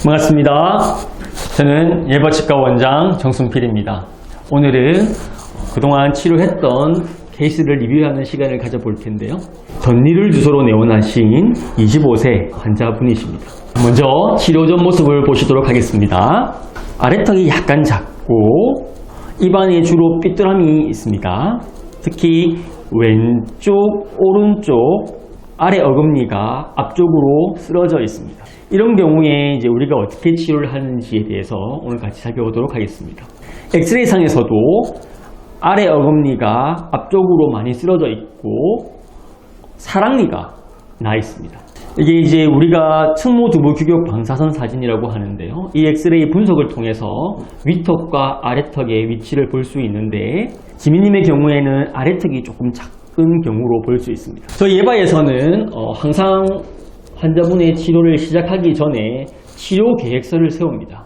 반갑습니다. 저는 예버치과 원장 정순필입니다. 오늘은 그동안 치료했던 케이스를 리뷰하는 시간을 가져볼 텐데요. 전리를 주소로 내원하신 25세 환자분이십니다. 먼저 치료 전 모습을 보시도록 하겠습니다. 아래턱이 약간 작고 입안에 주로 삐뚤함이 있습니다. 특히 왼쪽, 오른쪽 아래 어금니가 앞쪽으로 쓰러져 있습니다. 이런 경우에 이제 우리가 어떻게 치료를 하는지에 대해서 오늘 같이 살펴보도록 하겠습니다. 엑스레이상에서도 아래 어금니가 앞쪽으로 많이 쓰러져 있고 사랑니가 나 있습니다. 이게 이제 우리가 측모두부 규격 방사선 사진이라고 하는데요. 이 엑스레이 분석을 통해서 위턱과 아래턱의 위치를 볼 수 있는데 지민님의 경우에는 아래턱이 조금 작은 경우로 볼 수 있습니다. 저희 예바에서는 항상 환자분의 치료를 시작하기 전에 치료 계획서를 세웁니다.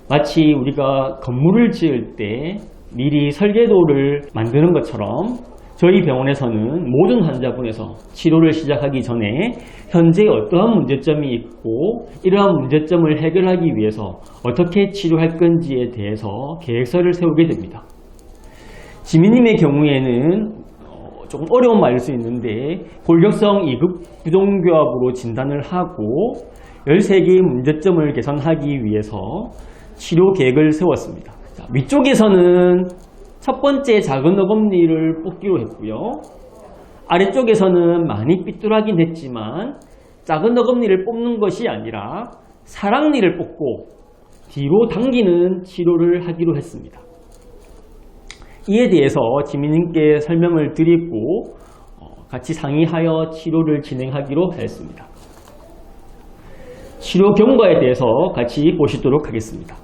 마치 우리가 건물을 지을 때 미리 설계도를 만드는 것처럼 저희 병원에서는 모든 환자분에서 치료를 시작하기 전에 현재 어떠한 문제점이 있고 이러한 문제점을 해결하기 위해서 어떻게 치료할 건지에 대해서 계획서를 세우게 됩니다. 지민님의 경우에는 조금 어려운 말일 수 있는데 골격성 2급 부종교합으로 진단을 하고 13개의 문제점을 개선하기 위해서 치료 계획을 세웠습니다. 자, 위쪽에서는 첫 번째 작은 어금니를 뽑기로 했고요. 아래쪽에서는 많이 삐뚤하긴 했지만 작은 어금니를 뽑는 것이 아니라 사랑니를 뽑고 뒤로 당기는 치료를 하기로 했습니다. 이에 대해서 지민님께 설명을 드리고 같이 상의하여 치료를 진행하기로 했습니다. 치료 경과에 대해서 같이 보시도록 하겠습니다.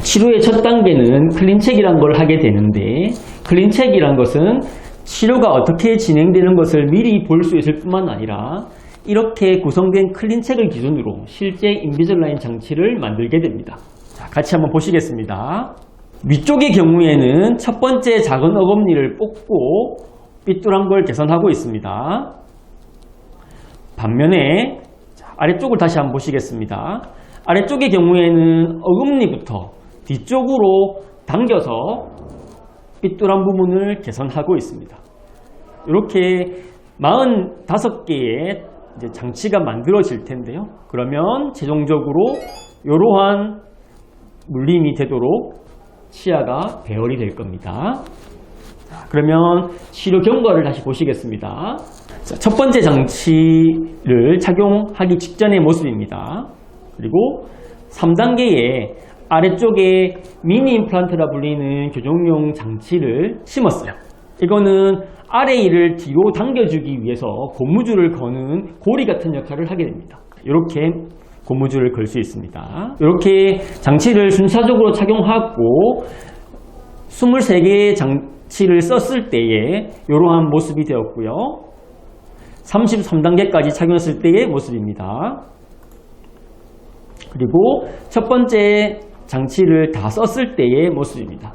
치료의 첫 단계는 클린체크라는 걸 하게 되는데 클린체크라는 것은 치료가 어떻게 진행되는 것을 미리 볼 수 있을 뿐만 아니라 이렇게 구성된 클린체크를 기준으로 실제 인비졸라인 장치를 만들게 됩니다. 자, 같이 한번 보시겠습니다. 위쪽의 경우에는 첫 번째 작은 어금니를 뽑고 삐뚤한 걸 개선하고 있습니다. 반면에 아래쪽을 다시 한번 보시겠습니다. 아래쪽의 경우에는 어금니부터 뒤쪽으로 당겨서 삐뚤한 부분을 개선하고 있습니다. 이렇게 45개의 장치가 만들어질 텐데요. 그러면 최종적으로 이러한 물림이 되도록 치아가 배열이 될 겁니다. 자, 그러면 치료 경과를 다시 보시겠습니다. 자, 첫 번째 장치를 착용하기 직전의 모습입니다. 그리고 3단계에 아래쪽에 미니 임플란트라 불리는 교정용 장치를 심었어요. 이거는 아래 이를 뒤로 당겨주기 위해서 고무줄을 거는 고리 같은 역할을 하게 됩니다. 이렇게 고무줄을 걸 수 있습니다. 이렇게 장치를 순차적으로 착용하고 23개의 장치를 썼을 때에 이러한 모습이 되었고요. 33단계까지 착용했을 때의 모습입니다. 그리고 첫 번째 장치를 다 썼을 때의 모습입니다.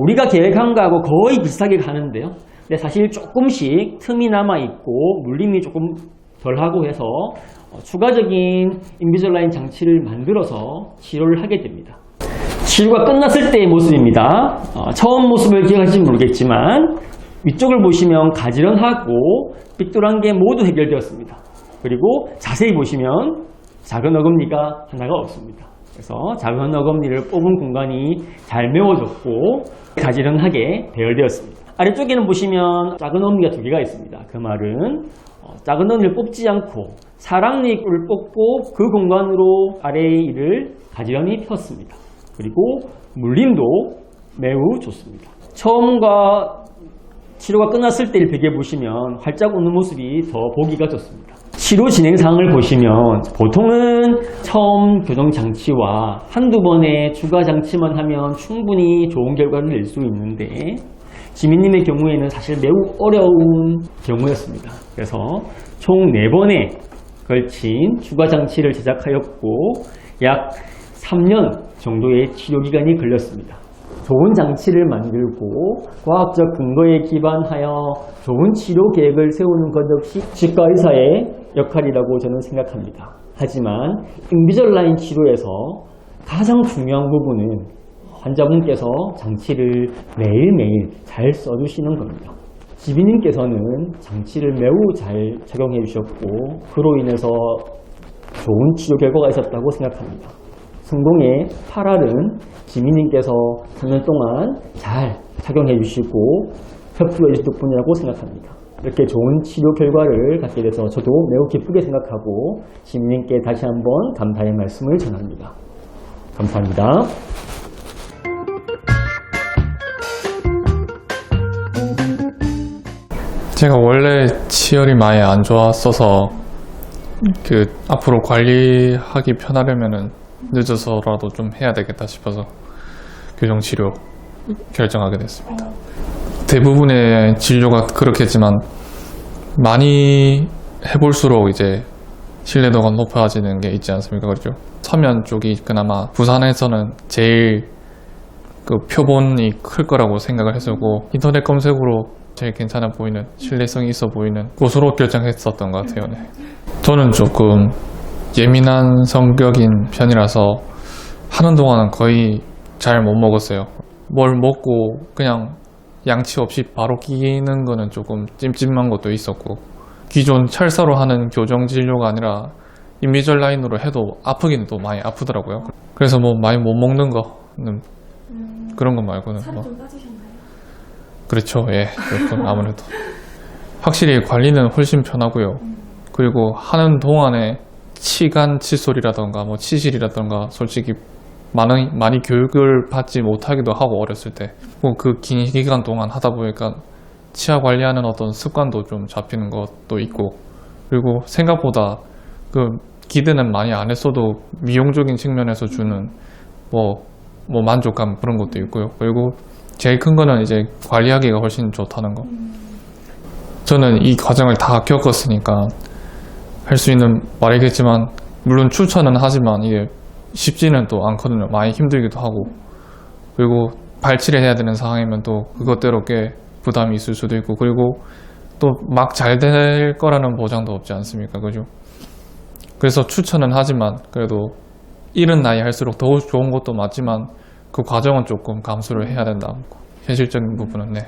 우리가 계획한 거하고 거의 비슷하게 가는데요. 근데 사실 조금씩 틈이 남아있고 물림이 조금 덜하고 해서 추가적인 인비졸라인 장치를 만들어서 치료를 하게 됩니다. 치료가 끝났을 때의 모습입니다. 처음 모습을 기억하실지 모르겠지만 위쪽을 보시면 가지런하고 삐뚤한 게 모두 해결되었습니다. 그리고 자세히 보시면 작은 어금니가 하나가 없습니다. 그래서 작은 어금니를 뽑은 공간이 잘 메워졌고 가지런하게 배열되었습니다. 아래쪽에는 보시면 작은 어금니가 2개가 있습니다. 그 말은 작은 어금니를 뽑지 않고 사랑니를 뽑고 그 공간으로 아래의 이를 가지런히 폈습니다. 그리고 물림도 매우 좋습니다. 처음과 치료가 끝났을 때를 비교해보시면 활짝 웃는 모습이 더 보기가 좋습니다. 치료 진행 사항을 보시면 보통은 처음 교정 장치와 한두 번의 추가 장치만 하면 충분히 좋은 결과를 낼 수 있는데 지민님의 경우에는 사실 매우 어려운 경우였습니다. 그래서 총 4번에 걸친 추가 장치를 제작하였고 약 3년 정도의 치료 기간이 걸렸습니다. 좋은 장치를 만들고 과학적 근거에 기반하여 좋은 치료 계획을 세우는 것 역시 치과 의사의 역할이라고 저는 생각합니다. 하지만 인비절라인 치료에서 가장 중요한 부분은 환자분께서 장치를 매일매일 잘 써주시는 겁니다. 지비님께서는 장치를 매우 잘 착용해 주셨고 그로 인해서 좋은 치료 결과가 있었다고 생각합니다. 성동의 8알은 지미님께서 3년 동안 잘 착용해 주시고 협조해 주신 덕분이라고 생각합니다. 이렇게 좋은 치료 결과를 갖게 돼서 저도 매우 기쁘게 생각하고 지미님께 다시 한번 감사의 말씀을 전합니다. 감사합니다. 제가 원래 치열이 많이 안 좋았어서 앞으로 관리하기 편하려면은 늦어서라도 좀 해야 되겠다 싶어서 교정치료 결정하게 됐습니다. 대부분의 진료가 그렇겠지만 많이 해볼수록 이제 신뢰도가 높아지는 게 있지 않습니까? 그렇죠? 서면 쪽이 그나마 부산에서는 제일 그 표본이 클 거라고 생각을 했었고 인터넷 검색으로 제일 괜찮아 보이는 신뢰성이 있어 보이는 곳으로 결정했었던 것 같아요. 네. 저는 조금 예민한 성격인 편이라서 하는 동안은 거의 잘 못 먹었어요. 뭘 먹고 그냥 양치 없이 바로 끼는 거는 조금 찜찜한 것도 있었고 기존 철사로 하는 교정 진료가 아니라 인비절라인으로 해도 아프긴 또 많이 아프더라고요. 그래서 뭐 많이 못 먹는 거는 그런 거 말고는 살이 뭐 좀 빠지셨나요? 그렇죠. 예. 그렇군. 아무래도 확실히 관리는 훨씬 편하고요. 그리고 하는 동안에 치간 칫솔이라던가 뭐 치실이라던가 솔직히 많이 교육을 받지 못하기도 하고 어렸을 때 뭐 그 긴 기간 동안 하다 보니까 치아 관리하는 어떤 습관도 좀 잡히는 것도 있고 그리고 생각보다 그 기대는 많이 안 했어도 미용적인 측면에서 주는 뭐 만족감 그런 것도 있고요. 그리고 제일 큰 거는 이제 관리하기가 훨씬 좋다는 거. 저는 이 과정을 다 겪었으니까 할 수 있는 말이겠지만 물론 추천은 하지만 이게 쉽지는 또 않거든요. 많이 힘들기도 하고 그리고 발치를 해야 되는 상황이면 또 그것대로 꽤 부담이 있을 수도 있고 그리고 또 막 잘 될 거라는 보장도 없지 않습니까? 그죠? 그래서 추천은 하지만 그래도 이른 나이 할수록 더 좋은 것도 맞지만 그 과정은 조금 감수를 해야 된다. 현실적인 부분은 네.